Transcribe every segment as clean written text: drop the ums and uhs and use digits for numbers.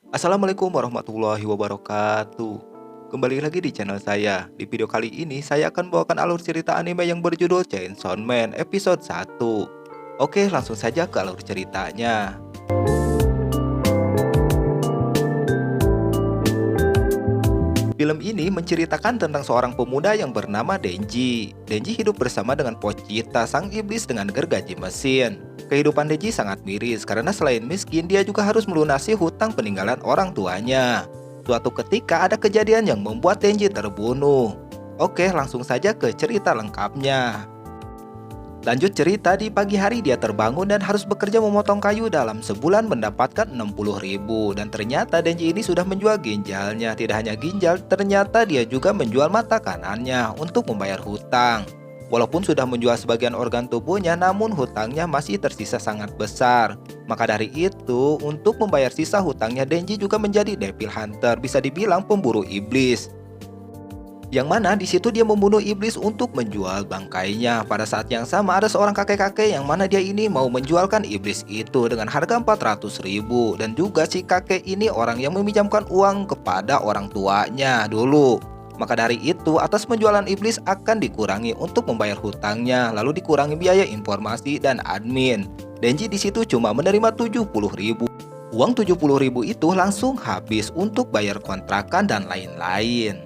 Assalamualaikum warahmatullahi wabarakatuh. Kembali lagi di channel saya. Di video kali ini saya akan bawakan alur cerita anime yang berjudul Chainsaw Man episode 1. Oke, langsung saja ke alur ceritanya. Film ini menceritakan tentang seorang pemuda yang bernama Denji. Denji hidup bersama dengan Pochita, sang iblis dengan gergaji mesin. Kehidupan Denji sangat miris karena selain miskin, dia juga harus melunasi hutang peninggalan orang tuanya. Suatu ketika ada kejadian yang membuat Denji terbunuh. Oke, langsung saja ke cerita lengkapnya. Lanjut cerita, di pagi hari dia terbangun dan harus bekerja memotong kayu dalam sebulan mendapatkan 60.000. Dan ternyata Denji ini sudah menjual ginjalnya. Tidak hanya ginjal, ternyata dia juga menjual mata kanannya untuk membayar hutang. Walaupun sudah menjual sebagian organ tubuhnya, namun hutangnya masih tersisa sangat besar. Maka dari itu, untuk membayar sisa hutangnya, Denji juga menjadi Devil Hunter, bisa dibilang pemburu iblis. Yang mana di situ dia membunuh iblis untuk menjual bangkainya. Pada saat yang sama ada seorang kakek-kakek yang mana dia ini mau menjualkan iblis itu dengan harga 400.000. Dan juga si kakek ini orang yang meminjamkan uang kepada orang tuanya dulu. Maka dari itu atas penjualan iblis akan dikurangi untuk membayar hutangnya. Lalu dikurangi biaya informasi dan admin. Denji di situ cuma menerima 70.000. Uang 70.000 itu langsung habis untuk bayar kontrakan dan lain-lain.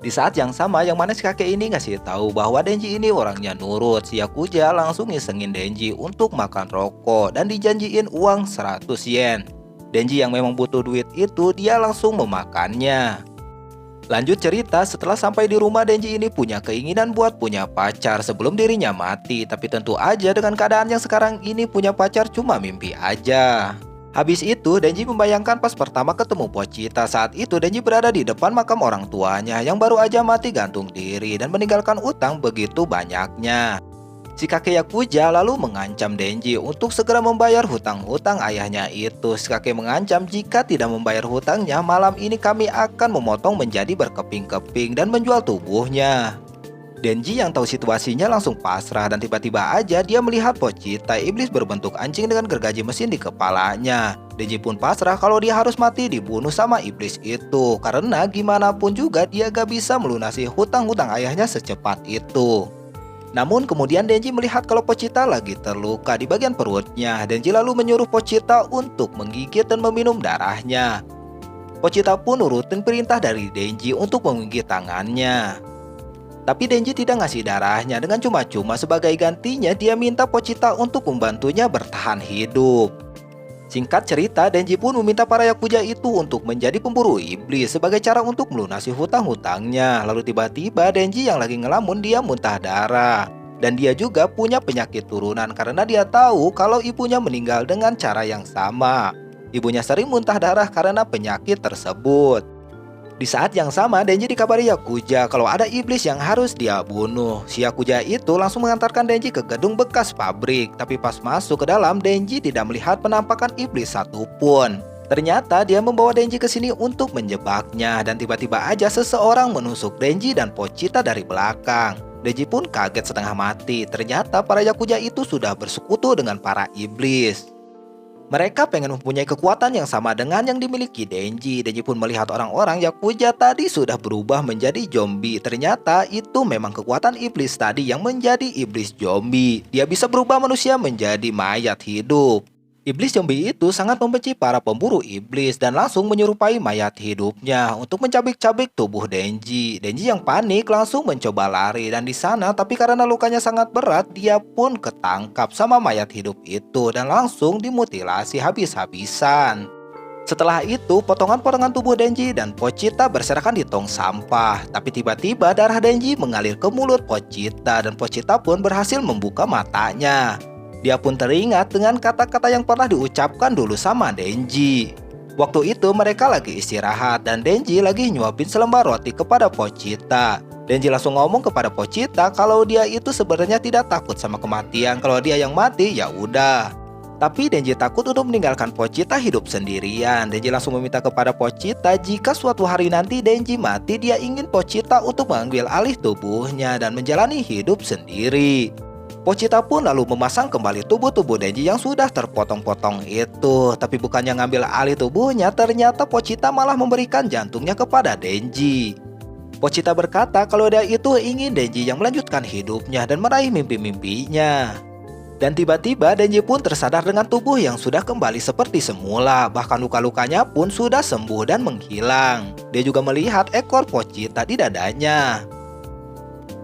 Di saat yang sama, yang mana si kakek ini ngasih tahu bahwa Denji ini orangnya nurut. Si Yakuza langsung ngisengin Denji untuk makan rokok dan dijanjiin uang 100 yen. Denji yang memang butuh duit itu, dia langsung memakannya. Lanjut cerita, setelah sampai di rumah, Denji ini punya keinginan buat punya pacar sebelum dirinya mati. Tapi tentu aja dengan keadaan yang sekarang ini punya pacar cuma mimpi aja. Habis itu, Denji membayangkan pas pertama ketemu Pochita. Saat itu, Denji berada di depan makam orang tuanya yang baru aja mati gantung diri dan meninggalkan utang begitu banyaknya. Si kakek Yakuza lalu mengancam Denji untuk segera membayar hutang-hutang ayahnya itu. Si kakek mengancam jika tidak membayar hutangnya, malam ini kami akan memotong menjadi berkeping-keping dan menjual tubuhnya. Denji yang tahu situasinya langsung pasrah dan tiba-tiba aja dia melihat Pochita, iblis berbentuk anjing dengan gergaji mesin di kepalanya. Denji pun pasrah kalau dia harus mati dibunuh sama iblis itu karena gimana pun juga dia gak bisa melunasi hutang-hutang ayahnya secepat itu. Namun kemudian Denji melihat kalau Pochita lagi terluka di bagian perutnya. Denji lalu menyuruh Pochita untuk menggigit dan meminum darahnya. Pochita pun nurutin perintah dari Denji untuk menggigit tangannya. Tapi Denji tidak ngasih darahnya, dengan cuma-cuma sebagai gantinya dia minta Pochita untuk membantunya bertahan hidup. Singkat cerita, Denji pun meminta para Yakuza itu untuk menjadi pemburu iblis sebagai cara untuk melunasi hutang-hutangnya. Lalu tiba-tiba Denji yang lagi ngelamun dia muntah darah. Dan dia juga punya penyakit turunan karena dia tahu kalau ibunya meninggal dengan cara yang sama. Ibunya sering muntah darah karena penyakit tersebut. Di saat yang sama, Denji dikabari Yakuza kalau ada iblis yang harus dia bunuh. Si Yakuza itu langsung mengantarkan Denji ke gedung bekas pabrik. Tapi pas masuk ke dalam, Denji tidak melihat penampakan iblis satupun. Ternyata dia membawa Denji ke sini untuk menjebaknya. Dan tiba-tiba aja seseorang menusuk Denji dan Pochita dari belakang. Denji pun kaget setengah mati. Ternyata para Yakuza itu sudah bersekutu dengan para iblis. Mereka pengen mempunyai kekuatan yang sama dengan yang dimiliki Denji. Denji pun melihat orang-orang Yakuza tadi sudah berubah menjadi zombie. Ternyata itu memang kekuatan iblis tadi yang menjadi iblis zombie. Dia bisa berubah manusia menjadi mayat hidup. Iblis zombie itu sangat membenci para pemburu iblis dan langsung menyerupai mayat hidupnya untuk mencabik-cabik tubuh Denji. Denji yang panik langsung mencoba lari dan di sana, tapi karena lukanya sangat berat, dia pun ketangkap sama mayat hidup itu dan langsung dimutilasi habis-habisan. Setelah itu, potongan-potongan tubuh Denji dan Pochita berserakan di tong sampah. Tapi tiba-tiba darah Denji mengalir ke mulut Pochita dan Pochita pun berhasil membuka matanya. Dia pun teringat dengan kata-kata yang pernah diucapkan dulu sama Denji. Waktu itu mereka lagi istirahat dan Denji lagi nyuapin selembar roti kepada Pochita. Denji langsung ngomong kepada Pochita kalau dia itu sebenarnya tidak takut sama kematian. Kalau dia yang mati ya udah. Tapi Denji takut untuk meninggalkan Pochita hidup sendirian. Denji langsung meminta kepada Pochita jika suatu hari nanti Denji mati, dia ingin Pochita untuk mengambil alih tubuhnya dan menjalani hidup sendiri. Pochita pun lalu memasang kembali tubuh-tubuh Denji yang sudah terpotong-potong itu. Tapi bukannya ngambil alih tubuhnya, ternyata Pochita malah memberikan jantungnya kepada Denji. Pochita berkata kalau dia itu ingin Denji yang melanjutkan hidupnya dan meraih mimpi-mimpinya. Dan tiba-tiba Denji pun tersadar dengan tubuh yang sudah kembali seperti semula. Bahkan luka-lukanya pun sudah sembuh dan menghilang. Dia juga melihat ekor Pochita di dadanya.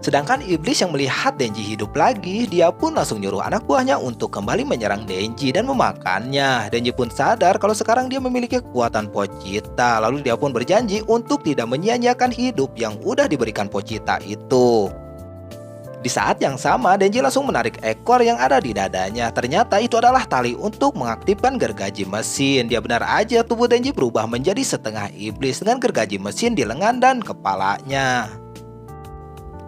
Sedangkan iblis yang melihat Denji hidup lagi, dia pun langsung nyuruh anak buahnya untuk kembali menyerang Denji dan memakannya. Denji pun sadar kalau sekarang dia memiliki kekuatan Pochita. Lalu dia pun berjanji untuk tidak menyia-nyiakan hidup yang udah diberikan Pochita itu. Di saat yang sama, Denji langsung menarik ekor yang ada di dadanya. Ternyata itu adalah tali untuk mengaktifkan gergaji mesin. Dia benar aja tubuh Denji berubah menjadi setengah iblis dengan gergaji mesin di lengan dan kepalanya.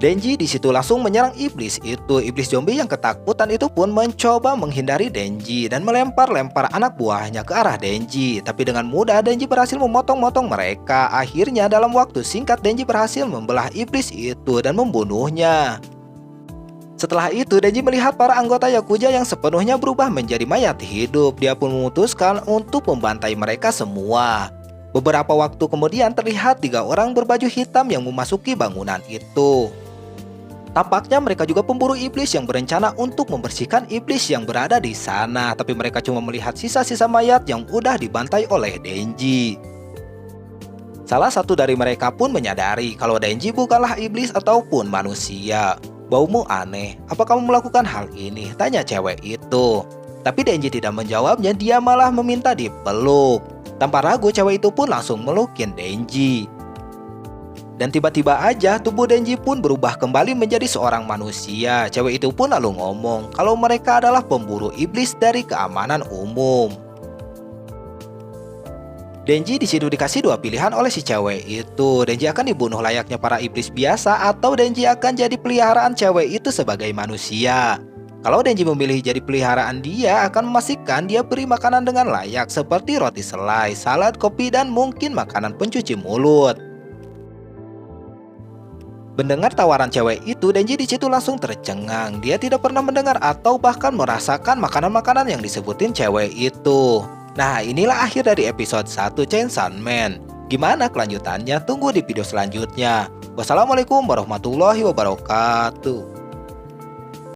Denji di situ langsung menyerang iblis itu. Iblis zombie yang ketakutan itu pun mencoba menghindari Denji dan melempar-lempar anak buahnya ke arah Denji. Tapi dengan mudah Denji berhasil memotong-motong mereka. Akhirnya dalam waktu singkat Denji berhasil membelah iblis itu dan membunuhnya. Setelah itu Denji melihat para anggota Yakuza yang sepenuhnya berubah menjadi mayat hidup. Dia pun memutuskan untuk membantai mereka semua. Beberapa waktu kemudian terlihat 3 orang berbaju hitam yang memasuki bangunan itu. Tampaknya mereka juga pemburu iblis yang berencana untuk membersihkan iblis yang berada di sana. Tapi mereka cuma melihat sisa-sisa mayat yang udah dibantai oleh Denji. Salah satu dari mereka pun menyadari kalau Denji bukanlah iblis ataupun manusia. Baumu aneh, apa kamu melakukan hal ini? Tanya cewek itu. Tapi Denji tidak menjawabnya, dia malah meminta dipeluk. Tanpa ragu cewek itu pun langsung melukin Denji. Dan tiba-tiba aja tubuh Denji pun berubah kembali menjadi seorang manusia. Cewek itu pun lalu ngomong kalau mereka adalah pemburu iblis dari keamanan umum. Denji di situ dikasih 2 pilihan oleh si cewek itu. Denji akan dibunuh layaknya para iblis biasa atau Denji akan jadi peliharaan cewek itu sebagai manusia. Kalau Denji memilih jadi peliharaan, dia akan memastikan dia beri makanan dengan layak seperti roti selai, salad, kopi, dan mungkin makanan pencuci mulut. Mendengar tawaran cewek itu, Denji di situ langsung tercengang. Dia tidak pernah mendengar atau bahkan merasakan makanan-makanan yang disebutin cewek itu. Nah, inilah akhir dari episode 1 Chainsaw Man. Gimana kelanjutannya? Tunggu di video selanjutnya. Wassalamualaikum warahmatullahi wabarakatuh.